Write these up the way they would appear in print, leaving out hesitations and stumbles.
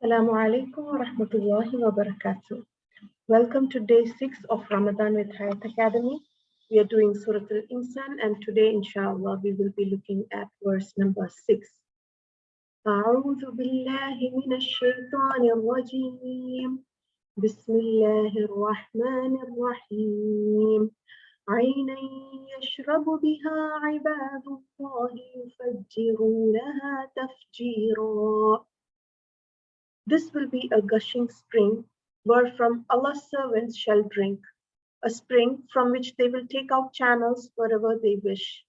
Assalamu alaikum wa rahmatullahi wa barakatuh. Welcome to day 6 of Ramadan with Hayat Academy. We are doing Surah Insan, and today, inshallah, we will be looking at verse number 6. أعوذ بالله من الشيطان الرجيم بسم الله الرحمن الرحيم عينا يشرب بها عباد الله يفجرونها تفجيرا. This will be a gushing spring, wherefrom Allah's servants shall drink, a spring from which they will take out channels wherever they wish.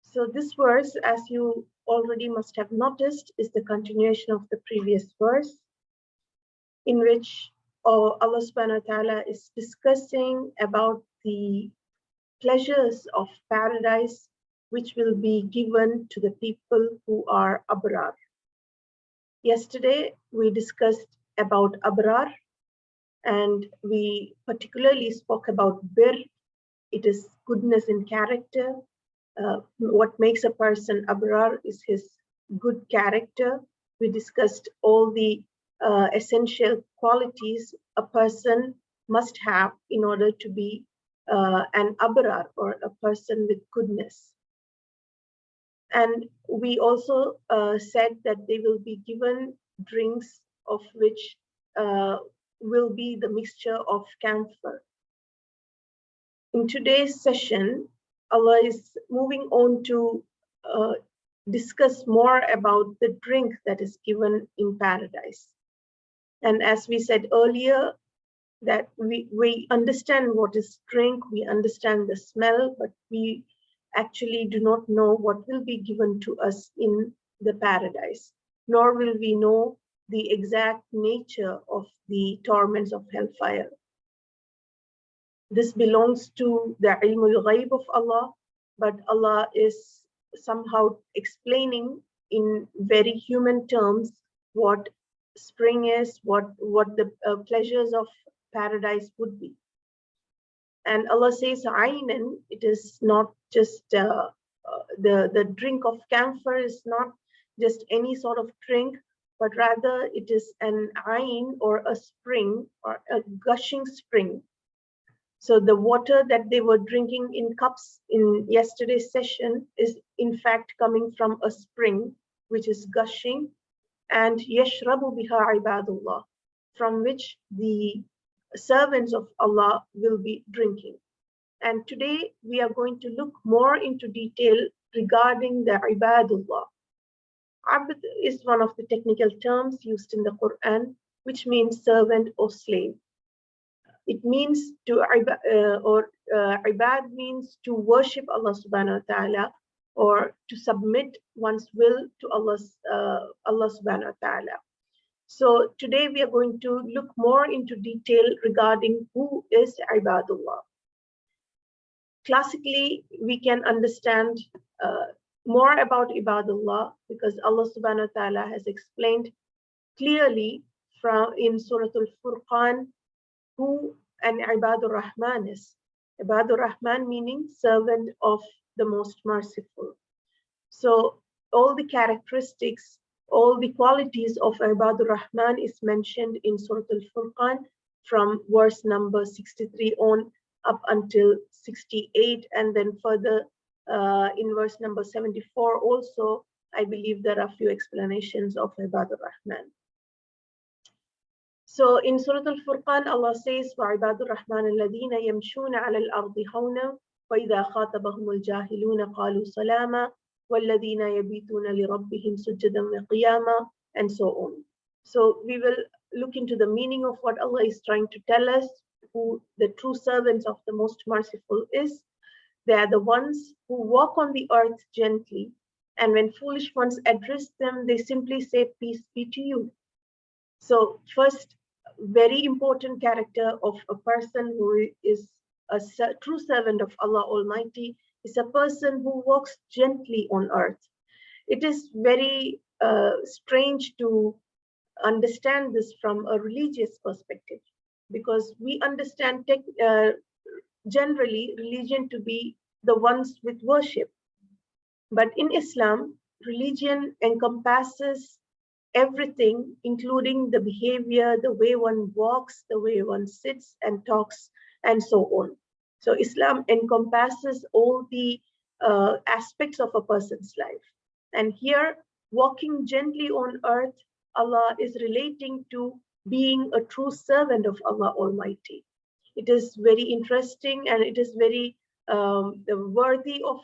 So this verse, as you already must have noticed, is the continuation of the previous verse, in which Allah subhanahu wa ta'ala is discussing about the pleasures of paradise, which will be given to the people who are abrar. Yesterday, we discussed about abrar, and we particularly spoke about bir. It is goodness in character. What makes a person abrar is his good character. We discussed all the essential qualities a person must have in order to be an abrar, or a person with goodness. And we also said that they will be given drinks of which will be the mixture of camphor. In today's session, Allah is moving on to discuss more about the drink that is given in paradise. And as we said earlier, that we understand what is drink, we understand the smell, but we actually do not know what will be given to us in the paradise, nor will we know the exact nature of the torments of hellfire. This belongs to the ilmul ghaib of Allah, but Allah is somehow explaining in very human terms what spring is, what the pleasures of paradise would be. And Allah says, aynan, it is not just the drink of camphor is not just any sort of drink, but rather it is an ayn, or a spring, or a gushing spring. So the water that they were drinking in cups in yesterday's session is in fact coming from a spring which is gushing, and yashrabu biha ibadullah, from which the servants of Allah will be drinking. And today we are going to look more into detail regarding the ibadullah. Abd is one of the technical terms used in the Quran, which means servant or slave. It means to ibad means to worship Allah subhanahu wa ta'ala, or to submit one's will to Allah subhanahu wa ta'ala. So today we are going to look more into detail regarding who is ibadullah. Classically, we can understand more about ibadullah because Allah subhanahu wa ta'ala has explained clearly in Surah Al-Furqan who an ibadur Rahman is. Ibadur Rahman meaning servant of the most merciful. So all the characteristics, all the qualities of Ibadur Rahman is mentioned in Surah Al-Furqan from verse number 63 on up until 68, and then further in verse number 74 also, I believe there are a few explanations of Ibadur Rahman. So in Surah Al-Furqan, Allah says, وَعِبَادُ الرَّحْمَنِ الَّذِينَ يَمْشُونَ عَلَى الْأَرْضِ هَوْنًا وَإِذَا خَاطَبَهُمُ الْجَاهِلُونَ قَالُوا سَلَامًا وَالَّذِينَ يَبِيتُونَ لِرَبِّهِمْ سُجَّدًا وَقِيَامًا, and so on. So we will look into the meaning of what Allah is trying to tell us, who the true servants of the most merciful is. They are the ones who walk on the earth gently, and when foolish ones address them, they simply say, peace be to you. So first, very important character of a person who is a true servant of Allah Almighty is a person who walks gently on earth. It is very strange to understand this from a religious perspective, because we understand generally religion to be the ones with worship. But in Islam, religion encompasses everything, including the behavior, the way one walks, the way one sits and talks, and so on. So Islam encompasses all the aspects of a person's life. And here, walking gently on earth, Allah is relating to being a true servant of Allah Almighty. It is very interesting, and it is very worthy of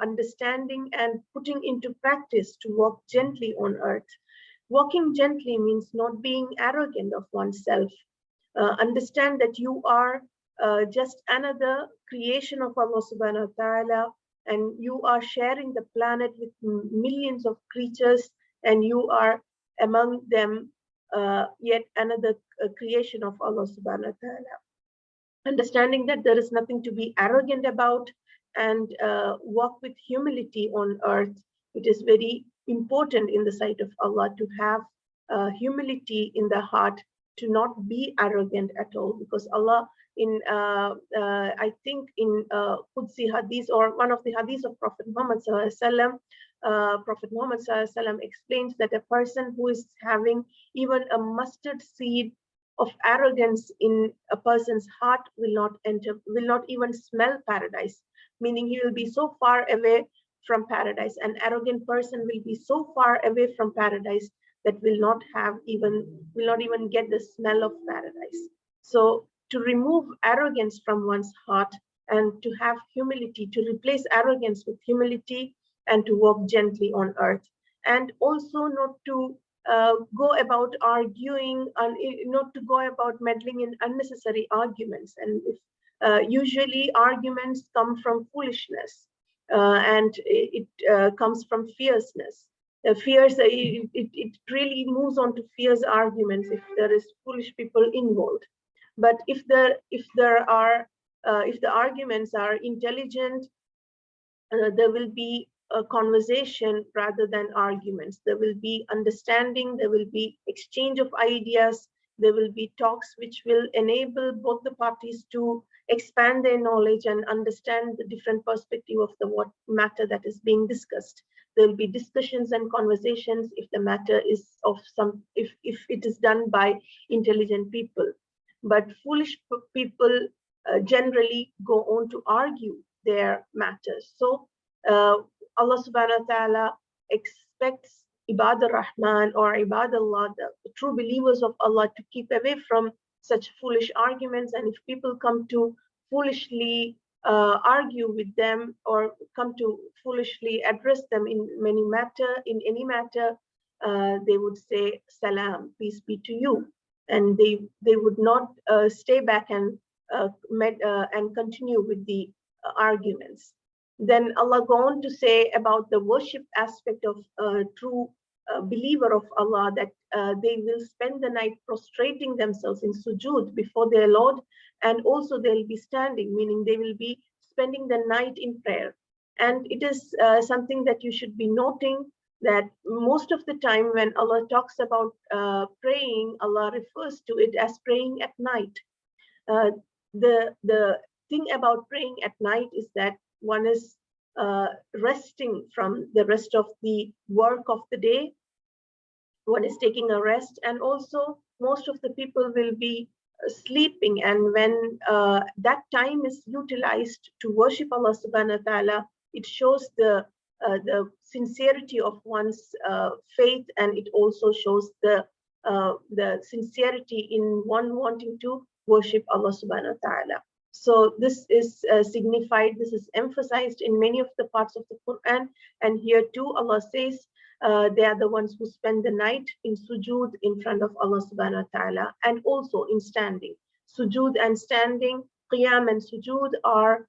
understanding and putting into practice to walk gently on earth. Walking gently means not being arrogant of oneself. Understand that you are just another creation of Allah subhanahu wa ta'ala, and you are sharing the planet with millions of creatures, and you are among them yet another creation of Allah subhanahu wa ta'ala. Understanding that there is nothing to be arrogant about, and walk with humility on earth. It is very important in the sight of Allah to have humility in the heart, to not be arrogant at all, because Allah in I think in Qudsi hadith, or one of the hadiths of Prophet Muhammad sallallahu alaihi wasallam, Prophet Muhammad sallallahu alaihi wasallam explains that a person who is having even a mustard seed of arrogance in a person's heart will not even smell paradise, meaning he will be so far away from paradise. An arrogant person will be so far away from paradise that will not even get the smell of paradise. So to remove arrogance from one's heart, and to have humility, to replace arrogance with humility, and to walk gently on earth, and also not to go about arguing, and not to go about meddling in unnecessary arguments. And if, usually arguments come from foolishness, and it comes from fierceness. It really moves on to fierce arguments if there is foolish people involved. But if the arguments are intelligent, there will be a conversation rather than arguments. There will be understanding, there will be exchange of ideas, there will be talks which will enable both the parties to expand their knowledge and understand the different perspective of the matter that is being discussed. There will be discussions and conversations if the matter is if it is done by intelligent people. But foolish people generally go on to argue their matters. So Allah subhanahu wa ta'ala expects Ibad ar-Rahman or Ibad Allah, the true believers of Allah, to keep away from such foolish arguments. And if people come to foolishly argue with them, or come to foolishly address them in any matter, they would say, Salam, peace be to you. And they would not stay back and continue with the arguments. Then Allah go on to say about the worship aspect of true believer of Allah, that they will spend the night prostrating themselves in sujood before their Lord, and also they'll be standing, meaning they will be spending the night in prayer. And it is something that you should be noting, that most of the time when Allah talks about praying, Allah refers to it as praying at night. The thing about praying at night is that one is resting from the rest of the work of the day. One is taking a rest, and also most of the people will be sleeping. And when that time is utilized to worship Allah subhanahu wa ta'ala, it shows the sincerity of one's faith, and it also shows the sincerity in one wanting to worship Allah subhanahu wa ta'ala. So this is signified, this is emphasized in many of the parts of the Quran. And here too, Allah says they are the ones who spend the night in sujood in front of Allah subhanahu wa ta'ala, and also in standing. Sujood and standing, qiyam and sujood, are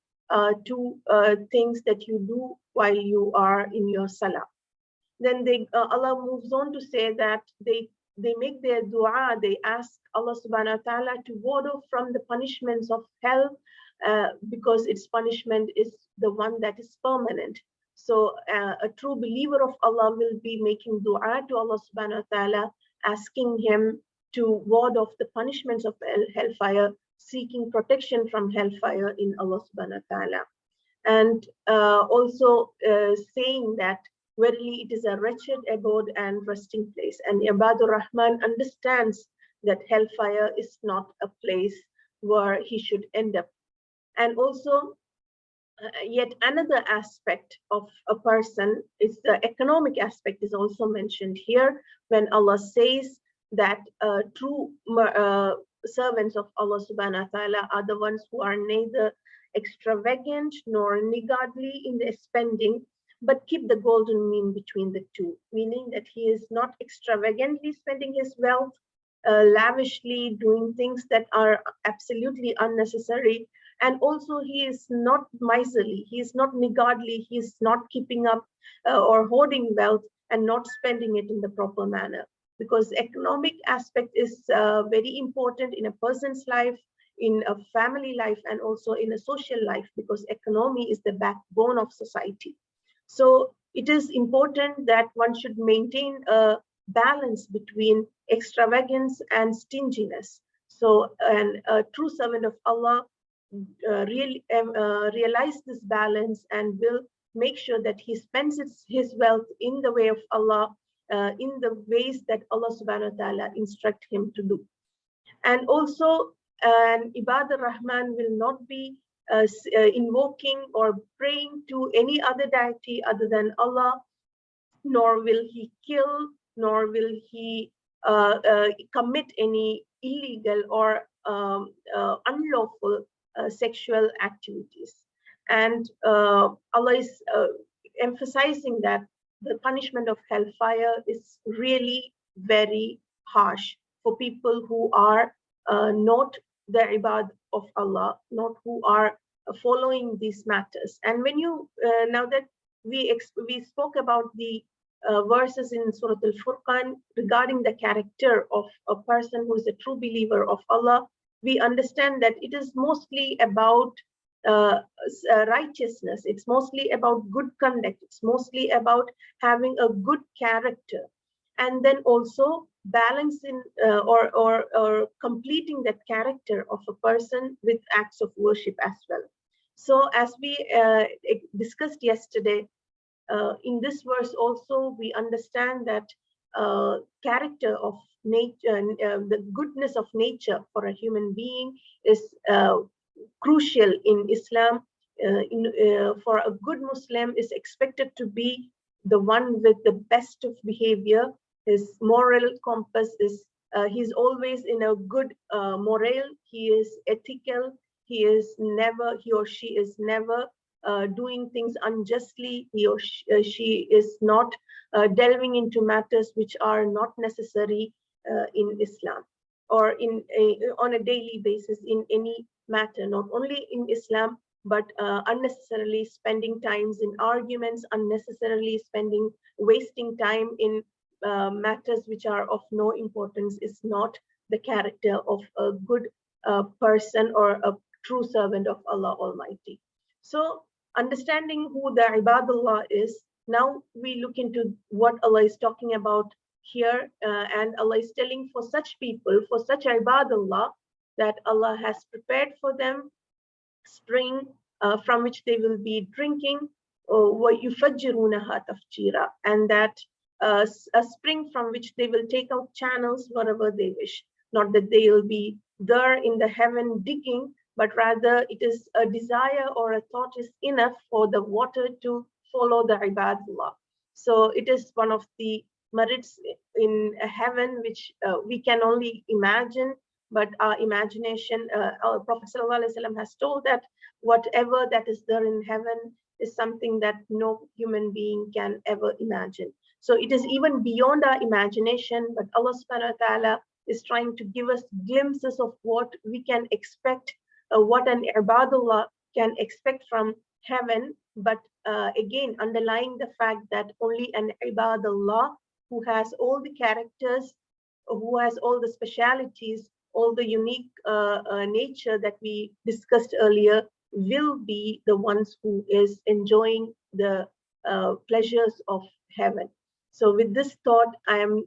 two things that you do while you are in your salah. Then Allah moves on to say that they make their dua, they ask Allah subhanahu wa ta'ala to ward off from the punishments of hell, because its punishment is the one that is permanent. So a true believer of Allah will be making dua to Allah subhanahu wa ta'ala, asking him to ward off the punishments of hellfire, seeking protection from hellfire in Allah subhanahu wa ta'ala. And also saying that Verily, it is a wretched abode and resting place. And Ibadur Rahman understands that hellfire is not a place where he should end up. And also, yet another aspect of a person is the economic aspect is also mentioned here when Allah says that true servants of Allah subhanahu wa ta'ala are the ones who are neither extravagant nor niggardly in their spending, but keep the golden mean between the two, meaning that he is not extravagantly spending his wealth, lavishly doing things that are absolutely unnecessary, and also he is not miserly, he is not niggardly, he is not keeping up or hoarding wealth and not spending it in the proper manner, because economic aspect is very important in a person's life, in a family life, and also in a social life, because economy is the backbone of society. So it is important that one should maintain a balance between extravagance and stinginess. So a true servant of Allah realize this balance and will make sure that he spends his wealth in the way of Allah, in the ways that Allah subhanahu wa ta'ala instruct him to do. And also, Ibad al-Rahman will not be invoking or praying to any other deity other than Allah, nor will he kill, nor will he commit any illegal or unlawful sexual activities. And Allah is emphasizing that the punishment of hellfire is really very harsh for people who are not the ibad of Allah, not who are following these matters. And when you, now that we spoke about the verses in Surah Al-Furqan regarding the character of a person who is a true believer of Allah, we understand that it is mostly about righteousness. It's mostly about good conduct. It's mostly about having a good character, and then also balancing or completing that character of a person with acts of worship as well. So as we discussed yesterday, in this verse also we understand that character of nature, the goodness of nature for a human being is crucial in Islam. For a good Muslim is expected to be the one with the best of behavior. His moral compass is, he's always in a good morale. He is ethical. He or she is never doing things unjustly. He or she is not delving into matters which are not necessary in Islam, or on a daily basis in any matter, not only in Islam, but unnecessarily spending times in arguments, unnecessarily wasting time in matters which are of no importance is not the character of a good person or a true servant of Allah Almighty. So understanding who the Ibadullah is, now we look into what Allah is talking about here, and Allah is telling for such people, for such Ibadullah, that Allah has prepared for them spring from which they will be drinking, وَيُفَجِّرُونَهَا تَفْجِيرًا, and that a spring from which they will take out channels wherever they wish. Not that they will be there in the heaven digging, but rather it is a desire or a thought is enough for the water to follow the Ibadullah. So it is one of the merits in heaven which we can only imagine, but our imagination, our Prophet ﷺ has told that whatever that is there in heaven is something that no human being can ever imagine. So it is even beyond our imagination, but Allah subhanahu wa ta'ala is trying to give us glimpses of what we can expect, what an Ibadullah can expect from heaven, but again, underlying the fact that only an Ibadullah who has all the characters, who has all the specialities, all the unique nature that we discussed earlier, will be the ones who is enjoying the pleasures of heaven. So with this thought, I am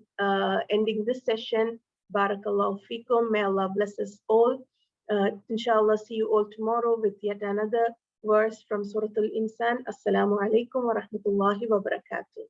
ending this session. Barakallahu fikum. May Allah bless us all. Inshallah, see you all tomorrow with yet another verse from Surah Al-Insan. Assalamu alaikum wa rahmatullahi wa barakatuh.